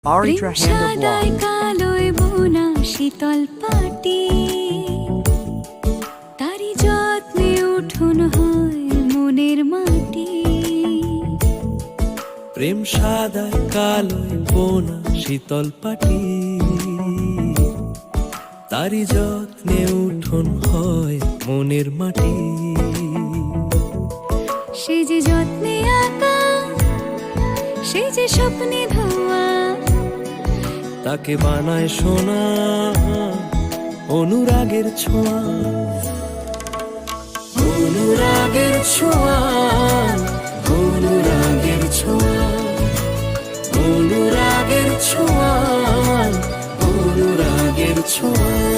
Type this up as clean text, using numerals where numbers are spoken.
Aritra সাদায় Handle কালোয় বোনা শীতল পাটি, তারি যত্নে উঠোন হয় মনের মাটি। প্রেম সাদায় কালোয় বোনা শীতল পাটি, তারি যত্নে উঠোন হয় মনের মাটি। সে যে যত্নে আঁকা, সে যে স্বপ্নে ধোয়া, তাকে বানায় সোনা অনুরাগের ছোঁয়া। অনুরাগের ছোঁয়া, অনুরাগের ছোঁয়া, অনুরাগের ছোঁয়া, অনুরাগের ছোঁয়া।